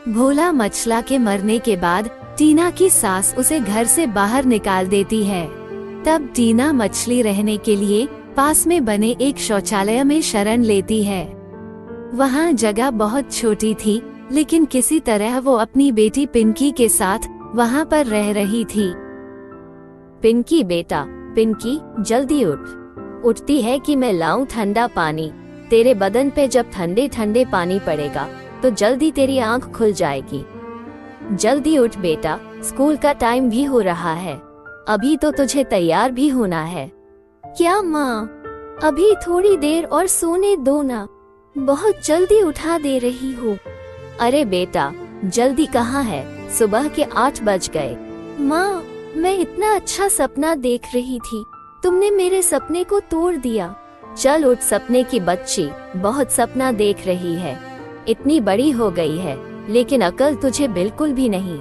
भोला मछला के मरने के बाद टीना की सास उसे घर से बाहर निकाल देती है। तब टीना मछली रहने के लिए पास में बने एक शौचालय में शरण लेती है। वहाँ जगह बहुत छोटी थी, लेकिन किसी तरह वो अपनी बेटी पिंकी के साथ वहाँ पर रह रही थी। पिंकी बेटा, पिंकी जल्दी उठ। उठती है कि मैं लाऊं ठंडा पानी। तेरे बदन पे जब ठंडे ठंडे पानी पड़ेगा तो जल्दी तेरी आंख खुल जाएगी। जल्दी उठ बेटा, स्कूल का टाइम भी हो रहा है। अभी तो तुझे तैयार भी होना है। क्या माँ, अभी थोड़ी देर और सोने दो ना, बहुत जल्दी उठा दे रही हो। अरे बेटा, जल्दी कहाँ है, सुबह के 8 बज गए। माँ, मैं इतना अच्छा सपना देख रही थी, तुमने मेरे सपने को तोड़ दिया। चल उठ सपने की बच्ची, बहुत सपना देख रही है। इतनी बड़ी हो गई है लेकिन अकल तुझे बिल्कुल भी नहीं।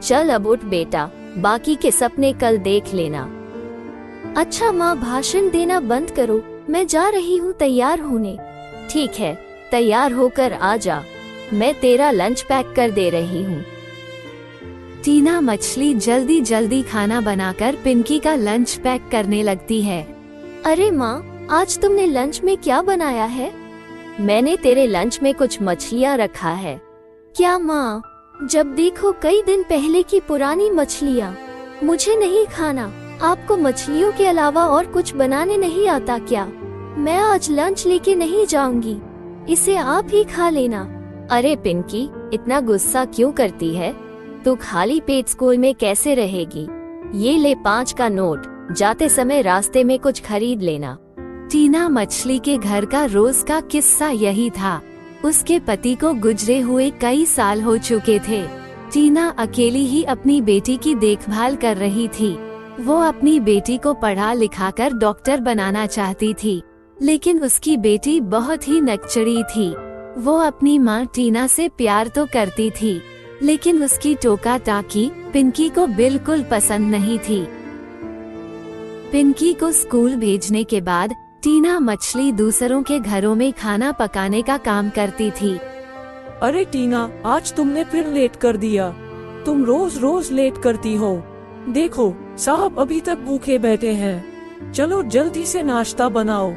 चल अब उठ बेटा, बाकी के सपने कल देख लेना। अच्छा माँ, भाषण देना बंद करो, मैं जा रही हूँ तैयार होने। ठीक है, तैयार होकर आ जा, मैं तेरा लंच पैक कर दे रही हूँ। टीना मछली जल्दी जल्दी खाना बनाकर पिंकी का लंच पैक करने लगती है। अरे माँ, आज तुमने लंच में क्या बनाया है? मैंने तेरे लंच में कुछ मछलियाँ रखा है। क्या माँ, जब देखो कई दिन पहले की पुरानी मछलियाँ। मुझे नहीं खाना। आपको मछलियों के अलावा और कुछ बनाने नहीं आता क्या? मैं आज लंच लेके नहीं जाऊंगी, इसे आप ही खा लेना। अरे पिंकी, इतना गुस्सा क्यों करती है? तू खाली पेट स्कूल में कैसे रहेगी? ये ले 5 का नोट, जाते समय रास्ते में कुछ खरीद लेना। टीना मछली के घर का रोज का किस्सा यही था। उसके पति को गुजरे हुए कई साल हो चुके थे। टीना अकेली ही अपनी बेटी की देखभाल कर रही थी। वो अपनी बेटी को पढ़ा लिखाकर डॉक्टर बनाना चाहती थी, लेकिन उसकी बेटी बहुत ही नकचड़ी थी। वो अपनी माँ टीना से प्यार तो करती थी, लेकिन उसकी टोका टाकी पिंकी को बिल्कुल पसंद नहीं थी। पिंकी को स्कूल भेजने के बाद टीना मछली दूसरों के घरों में खाना पकाने का काम करती थी। अरे टीना, आज तुमने फिर लेट कर दिया। तुम रोज रोज लेट करती हो। देखो, साहब अभी तक भूखे बैठे हैं। चलो जल्दी से नाश्ता बनाओ।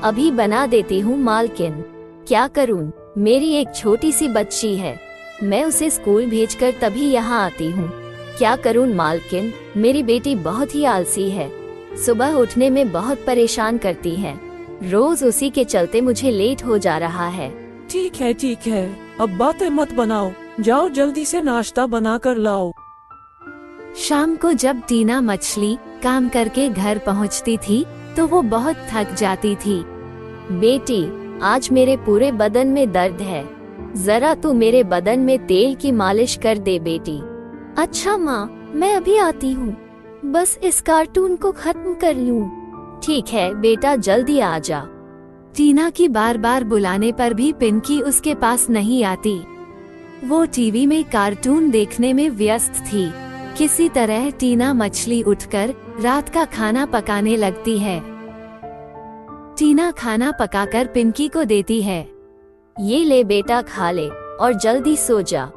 अभी बना देती हूँ मालकिन। क्या करूँ, मेरी एक छोटी सी बच्ची है, मैं उसे स्कूल भेजकर तभी यहाँ आती हूँ। क्या करूँ मालकिन, मेरी बेटी बहुत ही आलसी है, सुबह उठने में बहुत परेशान करती है। रोज उसी के चलते मुझे लेट हो जा रहा है। ठीक है, अब बातें मत बनाओ, जाओ जल्दी से नाश्ता बना कर लाओ। शाम को जब टीना मछली काम करके घर पहुंचती थी तो वो बहुत थक जाती थी। बेटी, आज मेरे पूरे बदन में दर्द है, जरा तू मेरे बदन में तेल की मालिश कर दे बेटी। अच्छा माँ, मैं अभी आती हूँ, बस इस कार्टून को खत्म कर लूं। ठीक है बेटा, जल्दी आ जा। टीना की बार बार बुलाने पर भी पिंकी उसके पास नहीं आती। वो टीवी में कार्टून देखने में व्यस्त थी। किसी तरह टीना मछली उठकर रात का खाना पकाने लगती है। टीना खाना पकाकर पिंकी को देती है। ये ले बेटा, खा ले और जल्दी सो जा।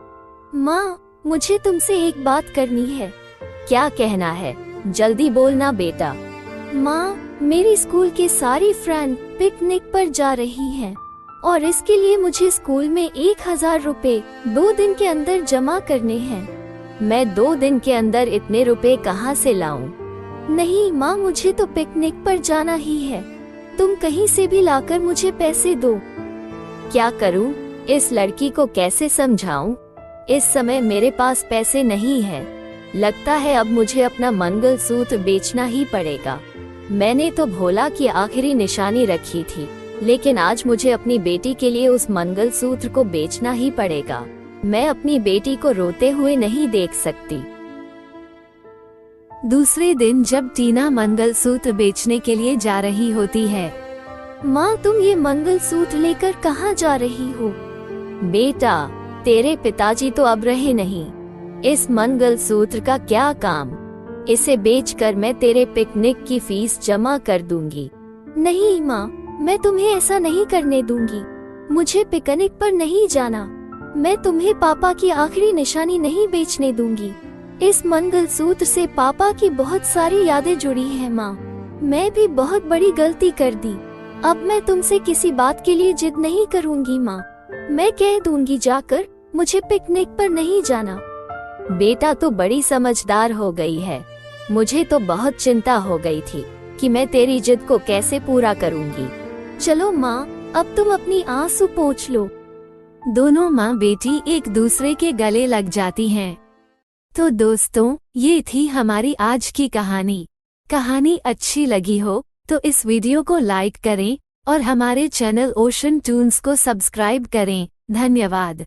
माँ, मुझे तुमसे एक बात करनी है। क्या कहना है, जल्दी बोलना बेटा। माँ, मेरी स्कूल के सारी फ्रेंड पिकनिक पर जा रही हैं और इसके लिए मुझे स्कूल में 1000 रुपए 2 दिन के अंदर जमा करने हैं। मैं 2 दिन के अंदर इतने रुपए कहाँ से लाऊं? नहीं माँ, मुझे तो पिकनिक पर जाना ही है। तुम कहीं से भी लाकर मुझे पैसे दो। क्या करूं, इस लड़की को कैसे समझाऊं? इस समय मेरे पास पैसे नहीं है। लगता है अब मुझे अपना मंगलसूत्र बेचना ही पड़ेगा। मैंने तो भोला की आखिरी निशानी रखी थी, लेकिन आज मुझे अपनी बेटी के लिए उस मंगलसूत्र को बेचना ही पड़ेगा। मैं अपनी बेटी को रोते हुए नहीं देख सकती। दूसरे दिन जब टीना मंगलसूत्र बेचने के लिए जा रही होती है। माँ, तुम ये मंगलसूत्र लेकर कहाँ जा रही हो? बेटा, तेरे पिताजी तो अब रहे नहीं, इस मंगलसूत्र का क्या काम? इसे बेचकर मैं तेरे पिकनिक की फीस जमा कर दूंगी। नहीं माँ, मैं तुम्हें ऐसा नहीं करने दूंगी। मुझे पिकनिक पर नहीं जाना। मैं तुम्हें पापा की आखिरी निशानी नहीं बेचने दूंगी। इस मंगलसूत्र से पापा की बहुत सारी यादें जुड़ी हैं माँ। मैं भी बहुत बड़ी गलती कर दी। अब मैं तुमसे किसी बात के लिए जिद नहीं करूंगी माँ। मैं कह दूंगी जाकर मुझे पिकनिक पर नहीं जाना। बेटा तो बड़ी समझदार हो गई है। मुझे तो बहुत चिंता हो गई थी कि मैं तेरी जिद को कैसे पूरा करूंगी। चलो माँ, अब तुम अपनी आंसू पोंछ लो। दोनों माँ बेटी एक दूसरे के गले लग जाती हैं। तो दोस्तों, ये थी हमारी आज की कहानी। कहानी अच्छी लगी हो तो इस वीडियो को लाइक करें और हमारे चैनल ओशन टून्स को सब्सक्राइब करें। धन्यवाद।